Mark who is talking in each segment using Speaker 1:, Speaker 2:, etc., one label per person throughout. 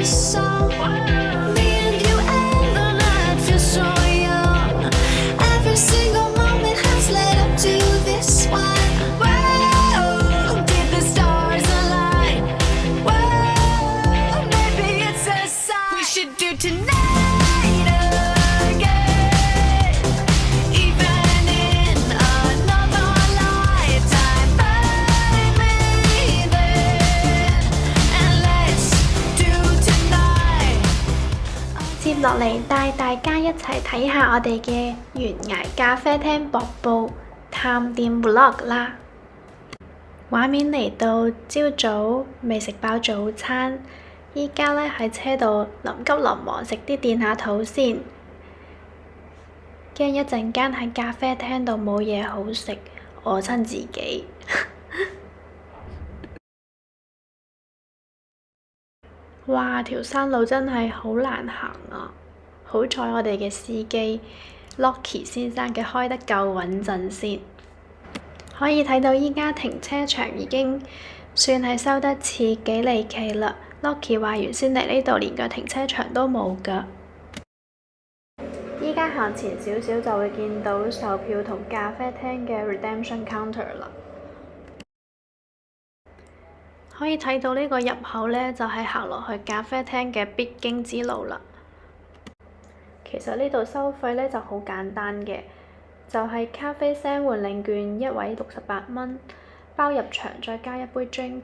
Speaker 1: song. Me and you ever night feel so young. Every single moment has led up to this one. Whoa, did the stars align? Whoa, maybe it's a sign. We should do tonight again, even in another lifetime. Find me there and let's do tonight. 接落嚟帶大家一齊睇下我哋嘅懸崖咖啡廳瀑布探店 vlog 啦。畫面嚟到朝早未食飽早餐，依家呢喺車度臨急臨忙食啲墊下肚先，驚一陣間喺咖啡廳度冇嘢好食，餓親自己。哇！條山路真係好難行啊！好彩我哋嘅司機 Locky 先生嘅開得夠穩陣先。可以睇到依家停車場已經算係收得似幾離奇啦。Locky 話原先嚟呢度連個停車場都冇㗎。依家行前少少就會見到售票同咖啡廳嘅 redemption counter 啦。可以睇到呢個入口呢，就係行落去咖啡廳嘅必經之路啦。其實呢度收費呢就好簡單嘅，就係咖啡聲換領券，一位68蚊，包入場再加一杯 drink。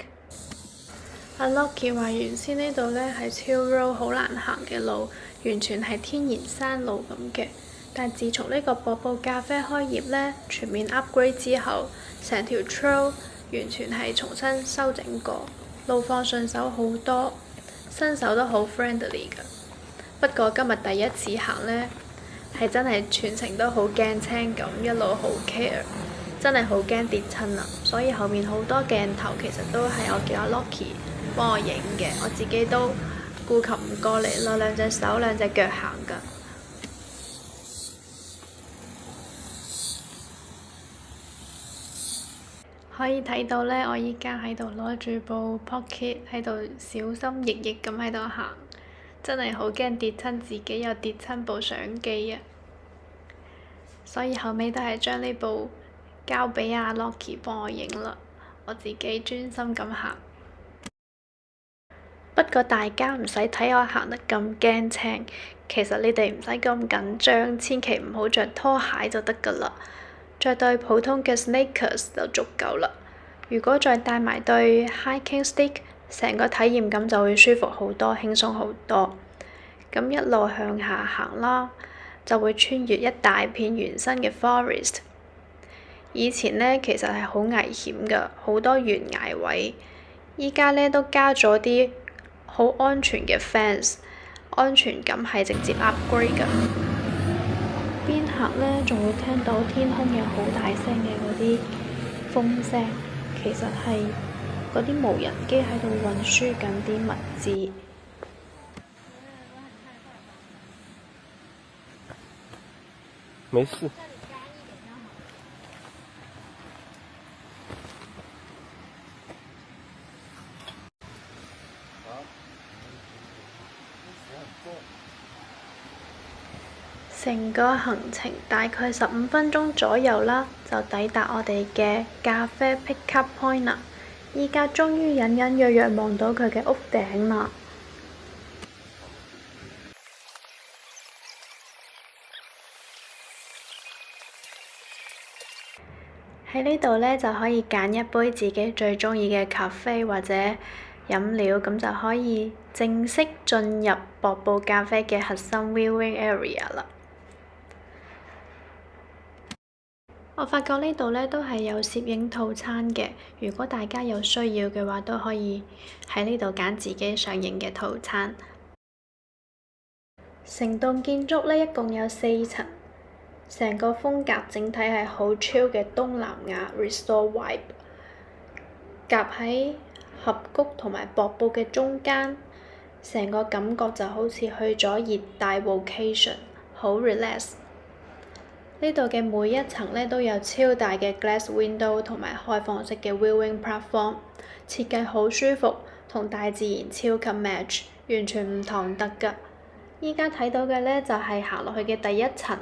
Speaker 1: 阿 Locky 話原先呢度呢係超 road 好難行嘅路，完全係天然山路咁嘅。但自從呢個瀑布咖啡開業呢，全面 upgrade 之後，成條 trail完全係重新修整過，路況順手好多，新手都好 friendly 㗎。不過今日第一次行呢，係真係全程都好驚青咁，一路好 care， 真係好驚跌親啊！所以後面好多鏡頭其實都係我叫阿 Locky 幫我影嘅，我自己都顧及唔過嚟啦，兩隻手兩隻腳行㗎。可以睇到呢，我依家喺度攞住部 Pocket 喺度小心翼翼咁喺度行，真係好驚跌親自己，又跌親部相機啊！所以後尾都係將呢部交俾阿 Locky 幫我影啦，我自己專心咁行。不過大家唔使睇我行得咁驚青，其實你哋唔使咁緊張，千祈唔好着拖鞋就得㗎啦。着對普通嘅 sneakers 就足夠啦。如果再帶埋對 hiking stick， 成個體驗感就會舒服好多，輕鬆好多。咁一路向下行啦，就會穿越一大片原生嘅 forest。以前呢，其實係好危險㗎，好多懸崖位。依家呢，都加咗啲好安全嘅 fence， 安全感係直接 upgrade 㗎。邊行呢，仲會聽到天空有好大聲嘅嗰啲風聲，其實係嗰啲無人機喺度運輸緊啲物資。
Speaker 2: 沒事。
Speaker 1: 成個行程大概15分鐘左右啦，就抵達我哋嘅咖啡 pick-up point 啦。依家終於隱隱約約望到佢嘅屋頂啦。喺呢度呢，就可以揀一杯自己最鍾意嘅咖啡或者飲料，咁就可以正式進入瀑布咖啡嘅核心 viewing area 啦。我發覺呢度呢都係有攝影套餐嘅，如果大家有需要嘅話，都可以喺呢度揀自己想影嘅套餐。成棟建築呢一共有4層，成個風格整體係好 chill 嘅東南亞 resort vibe， 夾喺峽谷同埋瀑布嘅中間，成個感覺就好似去咗熱帶 vacation， 好 relax。呢度嘅每一層呢都有超大嘅 glass window 同埋開放式嘅 viewing platform， 設計好舒服，同大自然超級 match，完全唔唐突㗎。依家睇到嘅呢，就係行落去嘅第一層，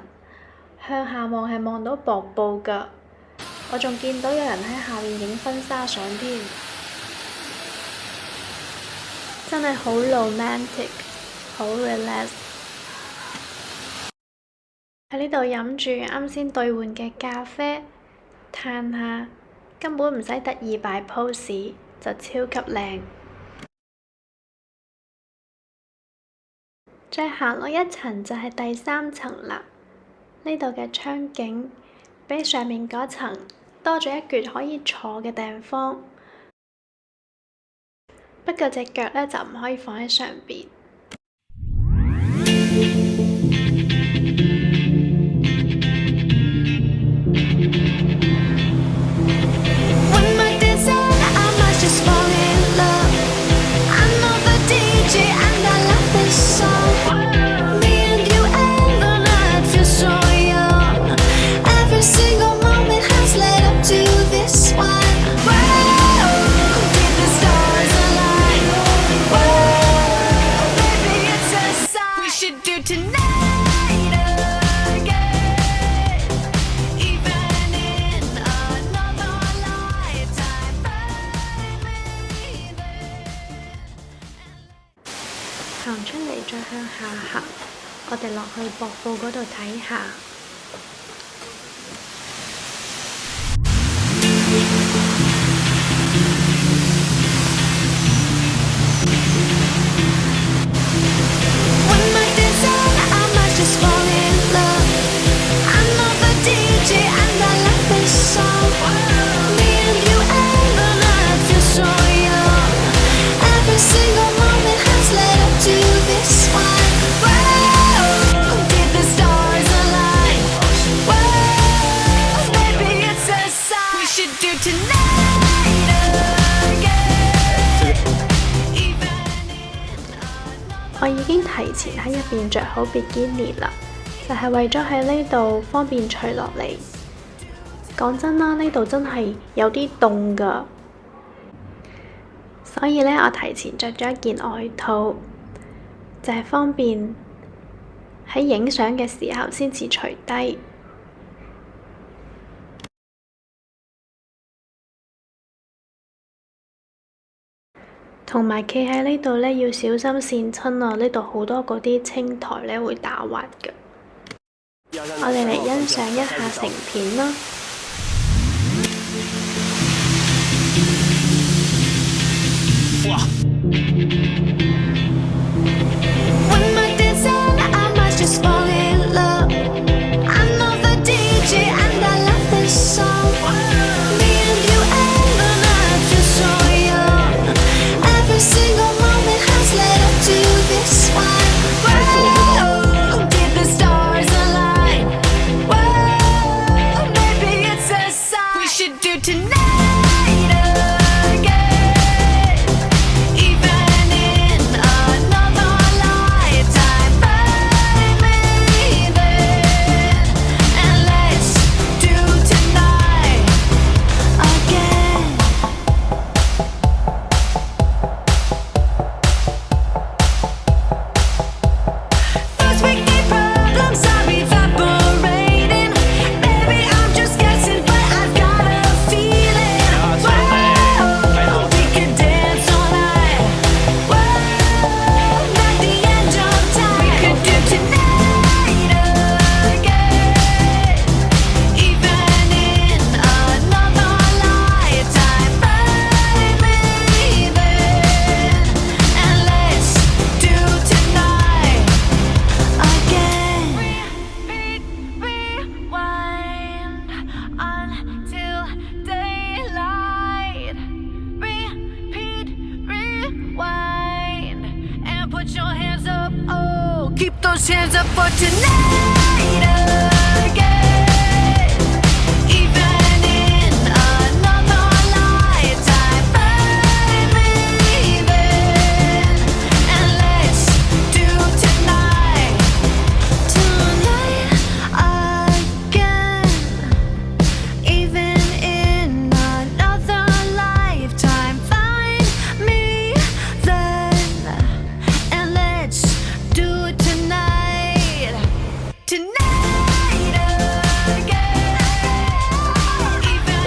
Speaker 1: 向下望係望到瀑布㗎。我仲見到有人喺下面影婚紗相添，真係好 romantic，好 relax。喺呢度飲住啱先兌換嘅咖啡，嘆下，根本唔使特意擺 pose，就超級靚。再行落一層就係第3層啦。呢度嘅窗景比上面嗰層多咗一橛可以坐嘅地方，不過隻腳呢就唔可以放喺上邊。行出嚟再向下行，我哋落去瀑布嗰度睇下。我已經提前喺入邊着好比基尼啦，就係為咗喺呢度方便除落嚟。講真啦，呢度真係有啲凍㗎，所以呢，我提前着咗一件外套，就係方便喺影相嘅時候先至除低。同埋企喺呢度呢，要小心跣親啊！呢度好多嗰啲青苔呢會打滑㗎。我哋嚟欣賞一下成片啦。哇！Keep those hands up for tonight again. Even in another lifetime, find me there. And let's do tonight again. Even in another lifetime, find me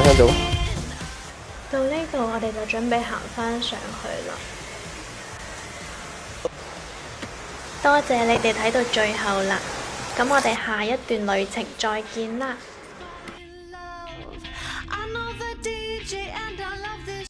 Speaker 2: 向走。
Speaker 1: 到呢度我哋就準備行返上去啦。多謝你哋睇到最後啦，咁我哋下一段旅程再見啦〜